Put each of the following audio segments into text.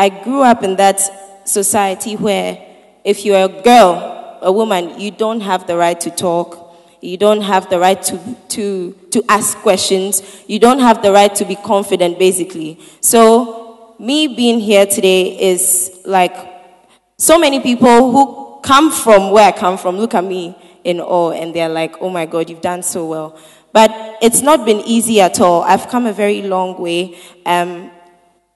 I grew up in that society where if you're a girl, a woman, you don't have the right to talk. You don't have the right to ask questions. You don't have the right to be confident, basically. So me being here today is like so many people who come from where I come from look at me in awe and they're like, oh my God, you've done so well. But it's not been easy at all. I've come a very long way.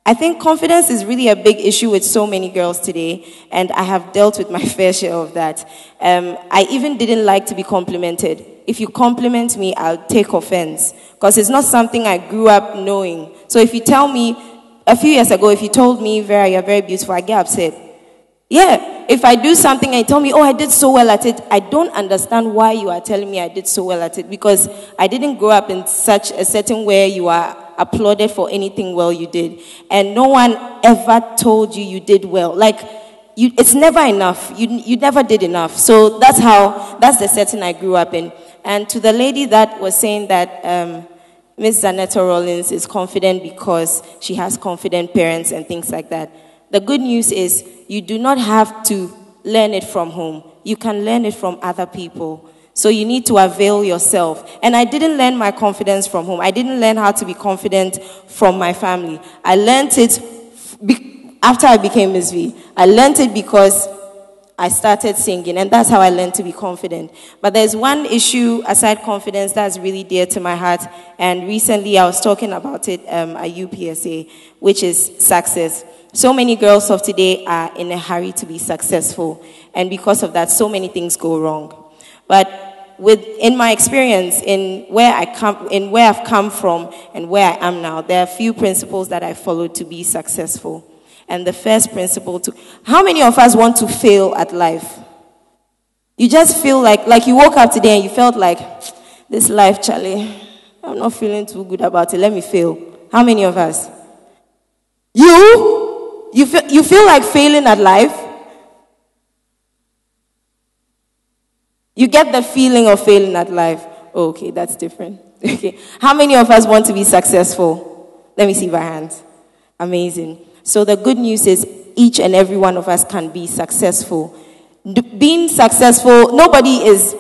I think confidence is really a big issue with so many girls today, and I have dealt with my fair share of that. I even didn't like to be complimented. If you compliment me, I'll take offense, because it's not something I grew up knowing. So if you tell me, a few years ago, if you told me, Vera, you're very beautiful, I get upset. Yeah, if I do something and you tell me, oh, I did so well at it, I don't understand why you are telling me I did so well at it, because I didn't grow up in such a setting where you are applauded for anything well you did. And no one ever told you you did well. Like, it's never enough. You never did enough. So that's the setting I grew up in. And to the lady that was saying that Miss Zanetta Rollins is confident because she has confident parents and things like that, the good news is you do not have to learn it from home. You can learn it from other people. So you need to avail yourself. And I didn't learn my confidence from home. I didn't learn how to be confident from my family. I learned it after I became MzVee. I learned it because I started singing, and that's how I learned to be confident. But there's one issue aside confidence that's really dear to my heart, and recently I was talking about it at UPSA, which is success. So many girls of today are in a hurry to be successful, and because of that, so many things go wrong. But in my experience, in where I've come from and where I am now, there are a few principles that I followed to be successful. And the first principle how many of us want to fail at life? You just feel like you woke up today and you felt like, this life, Charlie, I'm not feeling too good about it. Let me fail. How many of us? You feel like failing at life? You get the feeling of failing at life. Oh, okay, that's different. Okay. How many of us want to be successful? Let me see by hands. Amazing. So the good news is each and every one of us can be successful. Being successful, nobody is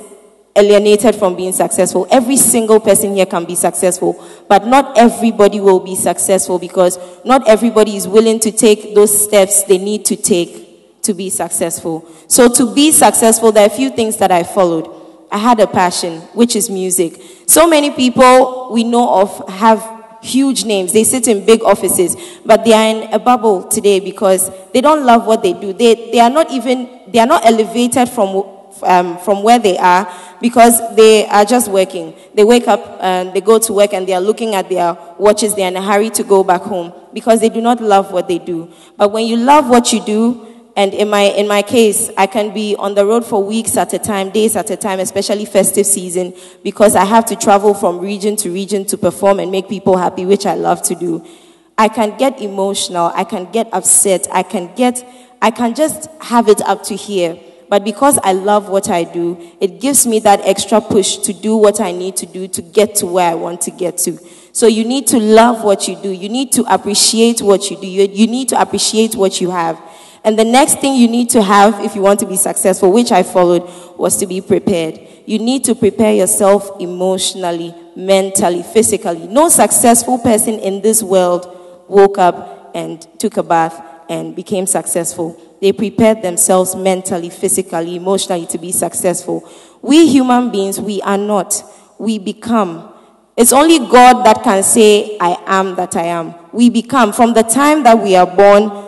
alienated from being successful. Every single person here can be successful, but not everybody will be successful because not everybody is willing to take those steps they need to take to be successful. So to be successful, there are a few things that I followed. I had a passion, which is music. So many people we know of have huge names. They sit in big offices, but they are in a bubble today because they don't love what they do. They are not elevated from where they are because they are just working. They wake up and they go to work and they are looking at their watches. They are in a hurry to go back home because they do not love what they do. But when you love what you do, and in my case, I can be on the road for weeks at a time, days at a time, especially festive season, because I have to travel from region to perform and make people happy, which I love to do. I can get emotional. I can get upset. I can just have it up to here. But because I love what I do, it gives me that extra push to do what I need to do to get to where I want to get to. So you need to love what you do. You need to appreciate what you do. You need to appreciate what you have. And the next thing you need to have if you want to be successful, which I followed, was to be prepared. You need to prepare yourself emotionally, mentally, physically. No successful person in this world woke up and took a bath and became successful. They prepared themselves mentally, physically, emotionally to be successful. We human beings, we are not. We become. It's only God that can say, I am that I am. We become. From the time that we are born,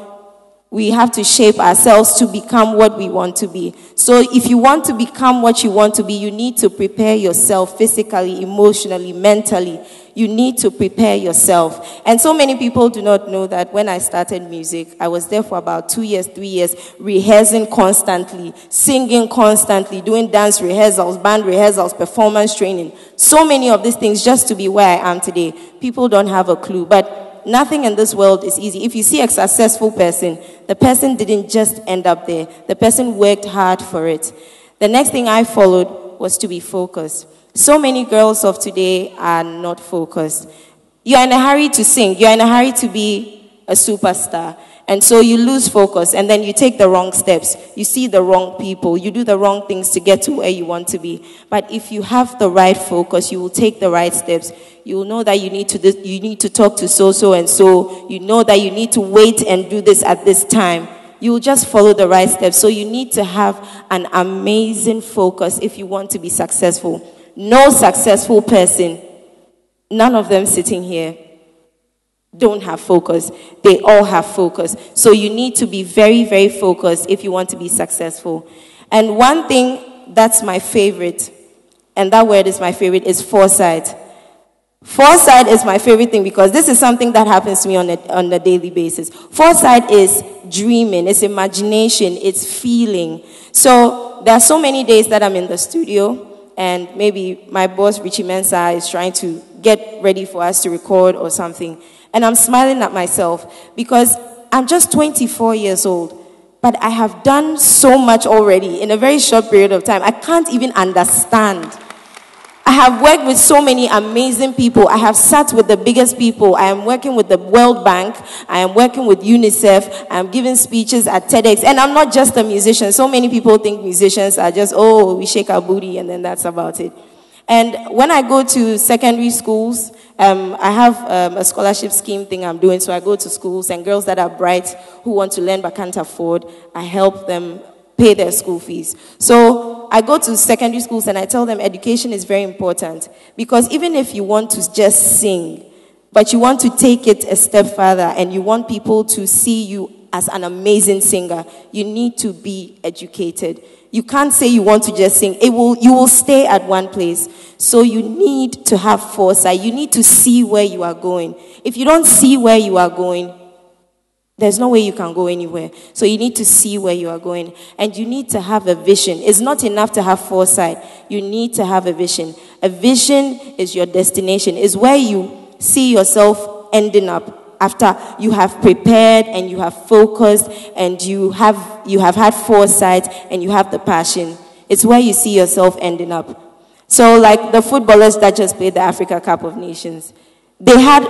we have to shape ourselves to become what we want to be. So if you want to become what you want to be, you need to prepare yourself physically, emotionally, mentally. You need to prepare yourself. And so many people do not know that when I started music, I was there for about 2 years, 3 years, rehearsing constantly, singing constantly, doing dance rehearsals, band rehearsals, performance training. So many of these things just to be where I am today. People don't have a clue. But nothing in this world is easy. If you see a successful person, the person didn't just end up there. The person worked hard for it. The next thing I followed was to be focused. So many girls of today are not focused. You're in a hurry to sing. You're in a hurry to be a superstar. And so you lose focus, and then you take the wrong steps. You see the wrong people. You do the wrong things to get to where you want to be. But if you have the right focus, you will take the right steps. You will know that you need to talk to so and so. You know that you need to wait and do this at this time. You will just follow the right steps. So you need to have an amazing focus if you want to be successful. No successful person, none of them sitting here, don't have focus. They all have focus. So you need to be very, very focused if you want to be successful. And one thing that's my favorite, and that word is my favorite, is foresight. Foresight is my favorite thing because this is something that happens to me on a daily basis. Foresight is dreaming, it's imagination, it's feeling. So there are so many days that I'm in the studio and maybe my boss, Richie Mensah, is trying to get ready for us to record or something. And I'm smiling at myself because I'm just 24 years old. But I have done so much already in a very short period of time. I can't even understand. I have worked with so many amazing people. I have sat with the biggest people. I am working with the World Bank. I am working with UNICEF. I am giving speeches at TEDx. And I'm not just a musician. So many people think musicians are just, oh, we shake our booty and then that's about it. And when I go to secondary schools, I have a scholarship scheme thing I'm doing. So I go to schools and girls that are bright who want to learn but can't afford, I help them pay their school fees. So I go to secondary schools and I tell them education is very important. Because even if you want to just sing, but you want to take it a step further and you want people to see you as an amazing singer, you need to be educated. You can't say you want to just sing. You will stay at one place. So you need to have foresight. You need to see where you are going. If you don't see where you are going, there's no way you can go anywhere. So you need to see where you are going. And you need to have a vision. It's not enough to have foresight. You need to have a vision. A vision is your destination. It's where you see yourself ending up after you have prepared and you have focused and you have had foresight and you have the passion. It's where you see yourself ending up. So like the footballers that just played the Africa Cup of Nations, they had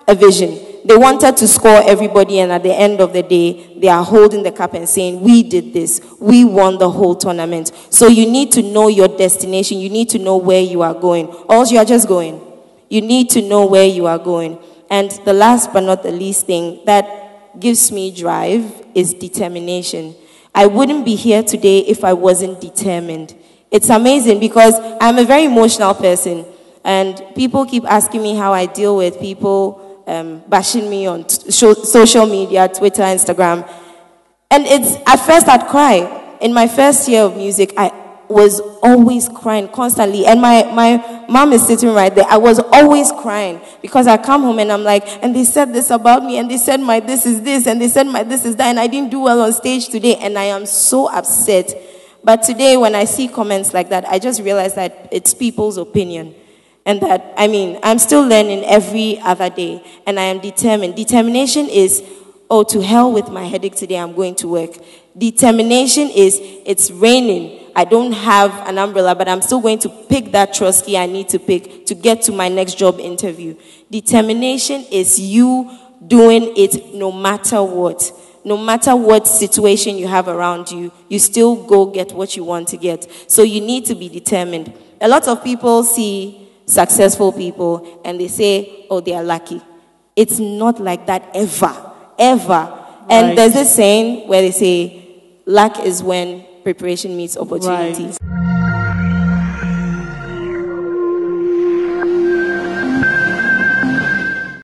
a vision. They wanted to score everybody, and at the end of the day, they are holding the cup and saying, we did this. We won the whole tournament. So you need to know your destination. You need to know where you are going. Or else you are just going. You need to know where you are going. And the last but not the least thing that gives me drive is determination. I wouldn't be here today if I wasn't determined. It's amazing because I'm a very emotional person. And people keep asking me how I deal with people bashing me on social media, Twitter, Instagram. And at first I'd cry. In my first year of music, I was always crying constantly. And my mom is sitting right there. I was always crying because I come home and I'm like, and they said this about me, and they said my this is this, and they said my this is that, and I didn't do well on stage today, and I am so upset. But today when I see comments like that, I just realize that it's people's opinion. And that, I'm still learning every other day, and I am determined. Determination is, oh, to hell with my headache today, I'm going to work. Determination is, it's raining. I don't have an umbrella, but I'm still going to pick that trustee I need to pick to get to my next job interview. Determination is you doing it no matter what. No matter what situation you have around you, you still go get what you want to get. So you need to be determined. A lot of people see successful people and they say, oh, they are lucky. It's not like that ever, ever. Right. And there's this saying where they say, luck is when preparation meets opportunity. Right.